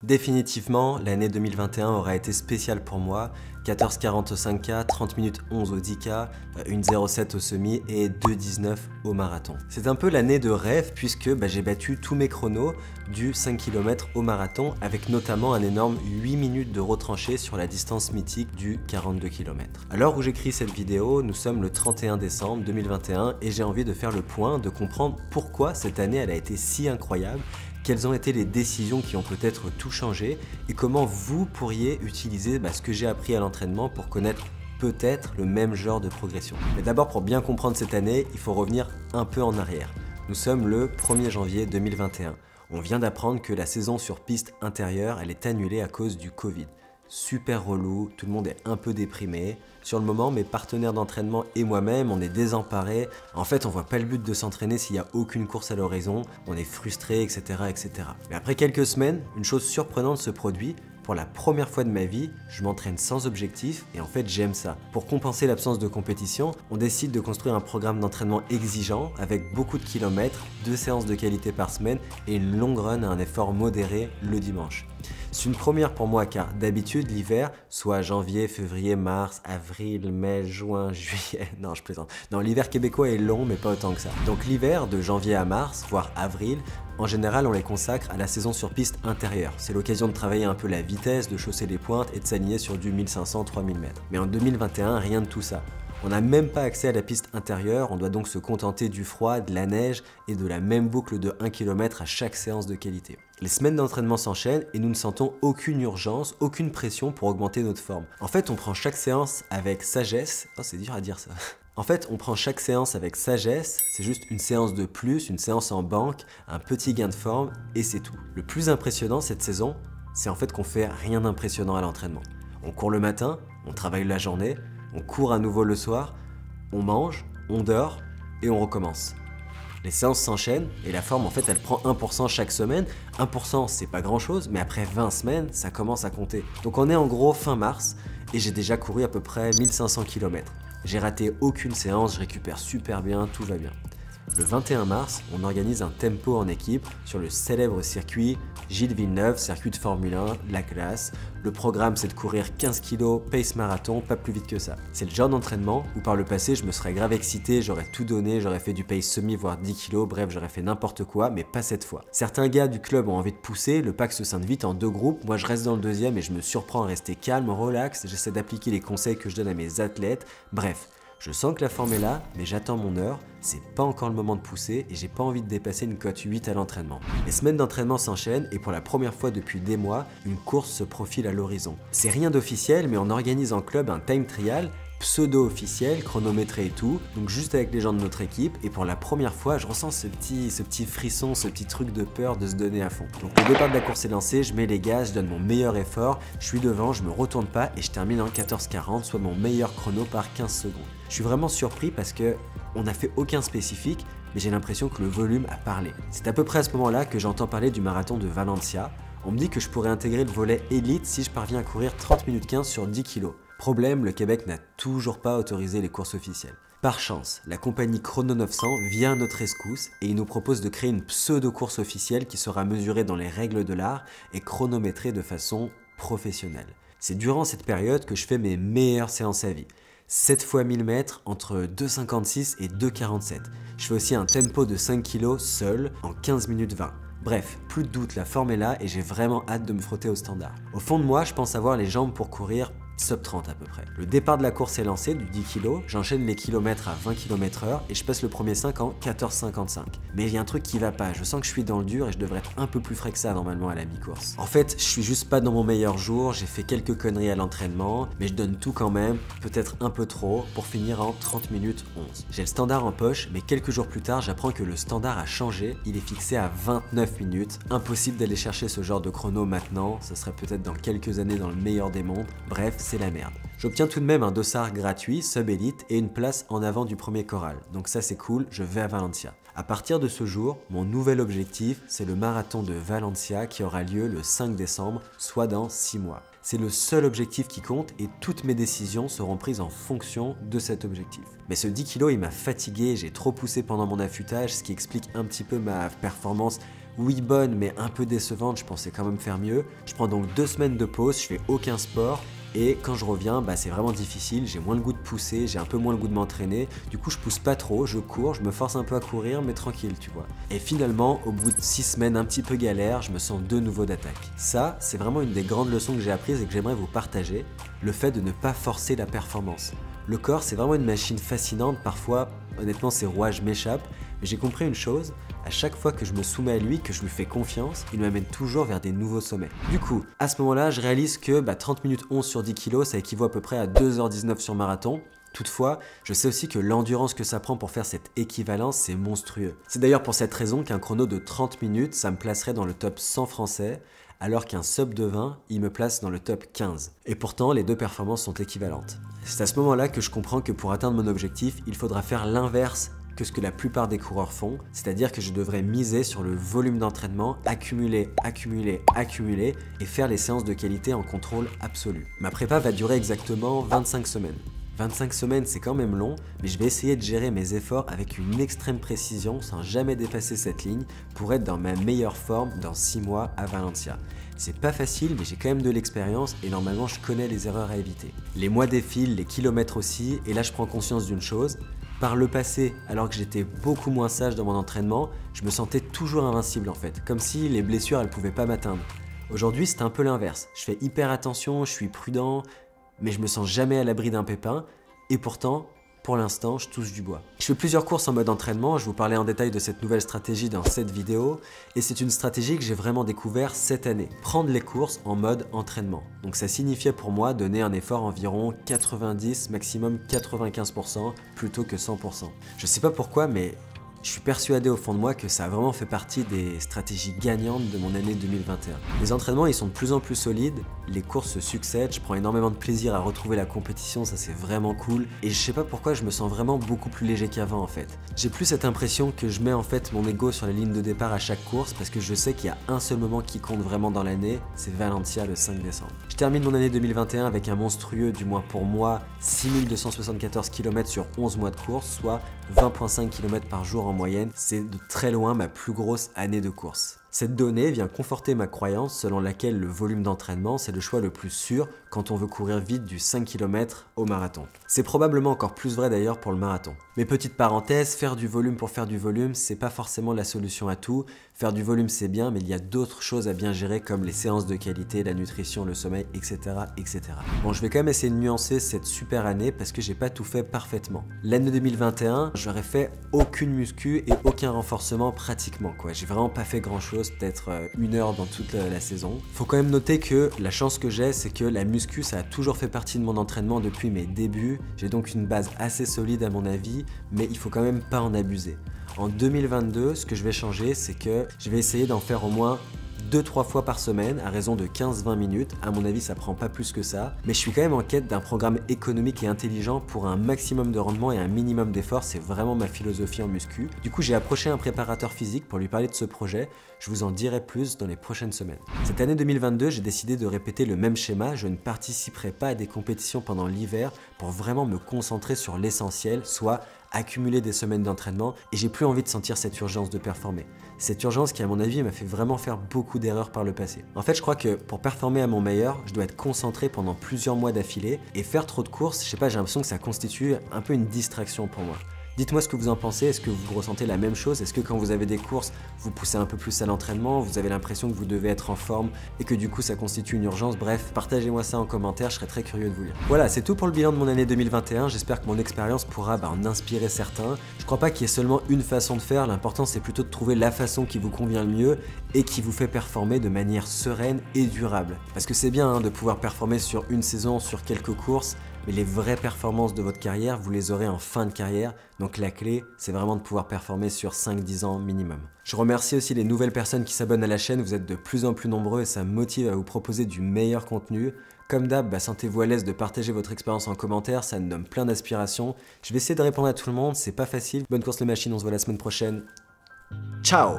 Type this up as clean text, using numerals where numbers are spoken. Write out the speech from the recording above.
Définitivement, l'année 2021 aura été spéciale pour moi. 14,45K, 30 minutes 11 au 10K, 1,07 au semi et 2,19 au marathon. C'est un peu l'année de rêve puisque j'ai battu tous mes chronos du 5 km au marathon avec notamment un énorme 8 minutes de retranché sur la distance mythique du 42 km. À l'heure où j'écris cette vidéo, nous sommes le 31 décembre 2021 et j'ai envie de faire le point, de comprendre pourquoi cette année elle a été si incroyable, quelles ont été les décisions qui ont peut-être tout changé et comment vous pourriez utiliser ce que j'ai appris à l'entraînement pour connaître peut-être le même genre de progression. Mais d'abord, pour bien comprendre cette année, il faut revenir un peu en arrière. Nous sommes le 1er janvier 2021. On vient d'apprendre que la saison sur piste intérieure, elle est annulée à cause du Covid. Super relou, tout le monde est un peu déprimé. Sur le moment, mes partenaires d'entraînement et moi-même, on est désemparés. En fait, on voit pas le but de s'entraîner s'il n'y a aucune course à l'horizon. On est frustré, etc., etc. Mais après quelques semaines, une chose surprenante se produit. Pour la première fois de ma vie, je m'entraîne sans objectif et en fait j'aime ça. Pour compenser l'absence de compétition, on décide de construire un programme d'entraînement exigeant avec beaucoup de kilomètres, 2 séances de qualité par semaine et une longue run à un effort modéré le dimanche. C'est une première pour moi car d'habitude l'hiver, soit janvier, février, mars, avril, mai, juin, juillet, non je plaisante. Non, l'hiver québécois est long mais pas autant que ça. Donc l'hiver de janvier à mars, voire avril, en général on les consacre à la saison sur piste intérieure. C'est l'occasion de travailler un peu la vitesse, de chausser les pointes et de s'aligner sur du 1500-3000 mètres. Mais en 2021, rien de tout ça. On n'a même pas accès à la piste intérieure, on doit donc se contenter du froid, de la neige et de la même boucle de 1 km à chaque séance de qualité. Les semaines d'entraînement s'enchaînent et nous ne sentons aucune urgence, aucune pression pour augmenter notre forme. En fait, on prend chaque séance avec sagesse. Oh, c'est dur à dire ça. En fait, on prend chaque séance avec sagesse, c'est juste une séance de plus, une séance en banque, un petit gain de forme et c'est tout. Le plus impressionnant cette saison, c'est en fait qu'on fait rien d'impressionnant à l'entraînement. On court le matin, on travaille la journée, on court à nouveau le soir, on mange, on dort et on recommence. Les séances s'enchaînent et la forme en fait elle prend 1% chaque semaine. 1% c'est pas grand chose mais après 20 semaines ça commence à compter. Donc on est en gros fin mars et j'ai déjà couru à peu près 1500 km. J'ai raté aucune séance, je récupère super bien, tout va bien. Le 21 mars, on organise un tempo en équipe sur le célèbre circuit Gilles Villeneuve, circuit de Formule 1, la classe. Le programme c'est de courir 15 kg, pace marathon, pas plus vite que ça. C'est le genre d'entraînement où par le passé je me serais grave excité, j'aurais tout donné, j'aurais fait du pace semi voire 10 kg, bref j'aurais fait n'importe quoi, mais pas cette fois. Certains gars du club ont envie de pousser, le pack se scinde vite en 2 groupes, moi je reste dans le deuxième et je me surprends à rester calme, relax, j'essaie d'appliquer les conseils que je donne à mes athlètes, bref. Je sens que la forme est là, mais j'attends mon heure, c'est pas encore le moment de pousser et j'ai pas envie de dépasser une cote 8 à l'entraînement. Les semaines d'entraînement s'enchaînent et pour la première fois depuis des mois, une course se profile à l'horizon. C'est rien d'officiel, mais on organise en club un time trial pseudo-officiel, chronométré et tout, donc juste avec les gens de notre équipe, et pour la première fois, je ressens ce petit frisson, ce petit truc de peur de se donner à fond. Donc le départ de la course est lancé, je mets les gaz, je donne mon meilleur effort, je suis devant, je me retourne pas et je termine en 14,40, soit mon meilleur chrono par 15 secondes. Je suis vraiment surpris parce que on n'a fait aucun spécifique, mais j'ai l'impression que le volume a parlé. C'est à peu près à ce moment-là que j'entends parler du marathon de Valencia. On me dit que je pourrais intégrer le volet élite si je parviens à courir 30 minutes 15 sur 10 kg. Problème, le Québec n'a toujours pas autorisé les courses officielles. Par chance, la compagnie Chrono 900 vient à notre rescousse et il nous propose de créer une pseudo-course officielle qui sera mesurée dans les règles de l'art et chronométrée de façon professionnelle. C'est durant cette période que je fais mes meilleures séances à vie. 7 fois 1000 mètres entre 2,56 et 2,47. Je fais aussi un tempo de 5 kg seul en 15 minutes 20. Bref, plus de doute, la forme est là et j'ai vraiment hâte de me frotter au standard. Au fond de moi, je pense avoir les jambes pour courir sub 30 à peu près. Le départ de la course est lancé du 10 kg, j'enchaîne les kilomètres à 20 km/h et je passe le premier 5 en 14,55. Mais il y a un truc qui va pas, je sens que je suis dans le dur et je devrais être un peu plus frais que ça normalement à la mi-course. En fait, je suis juste pas dans mon meilleur jour, j'ai fait quelques conneries à l'entraînement, mais je donne tout quand même, peut-être un peu trop, pour finir en 30 minutes 11. J'ai le standard en poche, mais quelques jours plus tard, j'apprends que le standard a changé, il est fixé à 29 minutes. Impossible d'aller chercher ce genre de chrono maintenant, ça serait peut-être dans quelques années dans le meilleur des mondes, bref, c'est la merde. J'obtiens tout de même un dossard gratuit, sub-élite et une place en avant du premier choral. Donc ça c'est cool, je vais à Valencia. À partir de ce jour, mon nouvel objectif, c'est le marathon de Valencia qui aura lieu le 5 décembre, soit dans 6 mois. C'est le seul objectif qui compte et toutes mes décisions seront prises en fonction de cet objectif. Mais ce 10 kg, il m'a fatigué, j'ai trop poussé pendant mon affûtage, ce qui explique un petit peu ma performance oui bonne mais un peu décevante, je pensais quand même faire mieux. Je prends donc 2 semaines de pause, je fais aucun sport. Et quand je reviens, c'est vraiment difficile, j'ai moins le goût de pousser, j'ai un peu moins le goût de m'entraîner. Du coup, je pousse pas trop, je cours, je me force un peu à courir, mais tranquille, tu vois. Et finalement, au bout de 6 semaines un petit peu galère, je me sens de nouveau d'attaque. Ça, c'est vraiment une des grandes leçons que j'ai apprises et que j'aimerais vous partager, le fait de ne pas forcer la performance. Le corps, c'est vraiment une machine fascinante, parfois, honnêtement, ses rouages m'échappent, mais j'ai compris une chose, à chaque fois que je me soumets à lui, que je lui fais confiance, il m'amène toujours vers des nouveaux sommets. Du coup, à ce moment-là, je réalise que 30 minutes 11 sur 10 kg, ça équivaut à peu près à 2h19 sur marathon. Toutefois, je sais aussi que l'endurance que ça prend pour faire cette équivalence, c'est monstrueux. C'est d'ailleurs pour cette raison qu'un chrono de 30 minutes, ça me placerait dans le top 100 français, alors qu'un sub de 20, il me place dans le top 15. Et pourtant, les deux performances sont équivalentes. C'est à ce moment-là que je comprends que pour atteindre mon objectif, il faudra faire l'inverse que ce que la plupart des coureurs font, c'est-à-dire que je devrais miser sur le volume d'entraînement, accumuler et faire les séances de qualité en contrôle absolu. Ma prépa va durer exactement 25 semaines. 25 semaines, c'est quand même long, mais je vais essayer de gérer mes efforts avec une extrême précision sans jamais dépasser cette ligne pour être dans ma meilleure forme dans 6 mois à Valencia. C'est pas facile, mais j'ai quand même de l'expérience et normalement je connais les erreurs à éviter. Les mois défilent, les kilomètres aussi, et là je prends conscience d'une chose. Par le passé, alors que j'étais beaucoup moins sage dans mon entraînement, je me sentais toujours invincible en fait, comme si les blessures elles pouvaient pas m'atteindre. Aujourd'hui c'est un peu l'inverse, je fais hyper attention, je suis prudent, mais je me sens jamais à l'abri d'un pépin, et pourtant, pour l'instant, je touche du bois. Je fais plusieurs courses en mode entraînement, je vous parlais en détail de cette nouvelle stratégie dans cette vidéo, et c'est une stratégie que j'ai vraiment découvert cette année, prendre les courses en mode entraînement. Donc ça signifiait pour moi donner un effort environ 90, maximum 95% plutôt que 100%. Je sais pas pourquoi, mais je suis persuadé au fond de moi que ça a vraiment fait partie des stratégies gagnantes de mon année 2021. Les entraînements ils sont de plus en plus solides, les courses se succèdent, je prends énormément de plaisir à retrouver la compétition, ça c'est vraiment cool. Et je sais pas pourquoi je me sens vraiment beaucoup plus léger qu'avant en fait. J'ai plus cette impression que je mets en fait mon ego sur la ligne de départ à chaque course parce que je sais qu'il y a un seul moment qui compte vraiment dans l'année, c'est Valencia le 5 décembre. Je termine mon année 2021 avec un monstrueux, du moins pour moi, 6274 km sur 11 mois de course, soit 20,5 km par jour en moyenne, c'est de très loin ma plus grosse année de course. Cette donnée vient conforter ma croyance selon laquelle le volume d'entraînement c'est le choix le plus sûr quand on veut courir vite du 5 km au marathon. C'est probablement encore plus vrai d'ailleurs pour le marathon. Mais petite parenthèse, faire du volume pour faire du volume, c'est pas forcément la solution à tout. Faire du volume c'est bien, mais il y a d'autres choses à bien gérer comme les séances de qualité, la nutrition, le sommeil, etc. etc. Bon, je vais quand même essayer de nuancer cette super année parce que j'ai pas tout fait parfaitement. L'année 2021, j'aurais fait aucune muscu et aucun renforcement pratiquement quoi. J'ai vraiment pas fait grand chose, peut-être 1 heure dans toute la saison. Faut quand même noter que la chance que j'ai, c'est que la muscu ça a toujours fait partie de mon entraînement depuis mes débuts. J'ai donc une base assez solide à mon avis, mais il faut quand même pas en abuser. En 2022, ce que je vais changer, c'est que je vais essayer d'en faire au moins 2-3 fois par semaine à raison de 15-20 minutes. À mon avis, ça prend pas plus que ça. Mais je suis quand même en quête d'un programme économique et intelligent pour un maximum de rendement et un minimum d'effort. C'est vraiment ma philosophie en muscu. Du coup, j'ai approché un préparateur physique pour lui parler de ce projet. Je vous en dirai plus dans les prochaines semaines. Cette année 2022, j'ai décidé de répéter le même schéma. Je ne participerai pas à des compétitions pendant l'hiver pour vraiment me concentrer sur l'essentiel, soit accumuler des semaines d'entraînement, et j'ai plus envie de sentir cette urgence de performer. Cette urgence qui à mon avis m'a fait vraiment faire beaucoup d'erreurs par le passé. En fait je crois que pour performer à mon meilleur, je dois être concentré pendant plusieurs mois d'affilée, et faire trop de courses, je sais pas, j'ai l'impression que ça constitue un peu une distraction pour moi. Dites-moi ce que vous en pensez, est-ce que vous ressentez la même chose? Est-ce que quand vous avez des courses, vous poussez un peu plus à l'entraînement, vous avez l'impression que vous devez être en forme et que du coup ça constitue une urgence? Bref, partagez-moi ça en commentaire, je serais très curieux de vous lire. Voilà, c'est tout pour le bilan de mon année 2021, j'espère que mon expérience pourra en inspirer certains. Je crois pas qu'il y ait seulement une façon de faire, l'important c'est plutôt de trouver la façon qui vous convient le mieux et qui vous fait performer de manière sereine et durable. Parce que c'est bien de pouvoir performer sur une saison, sur quelques courses, mais les vraies performances de votre carrière, vous les aurez en fin de carrière. Donc la clé, c'est vraiment de pouvoir performer sur 5-10 ans minimum. Je remercie aussi les nouvelles personnes qui s'abonnent à la chaîne. Vous êtes de plus en plus nombreux et ça me motive à vous proposer du meilleur contenu. Comme d'hab, sentez-vous à l'aise de partager votre expérience en commentaire, ça me donne plein d'inspiration. Je vais essayer de répondre à tout le monde, c'est pas facile. Bonne course les machines, on se voit la semaine prochaine. Ciao!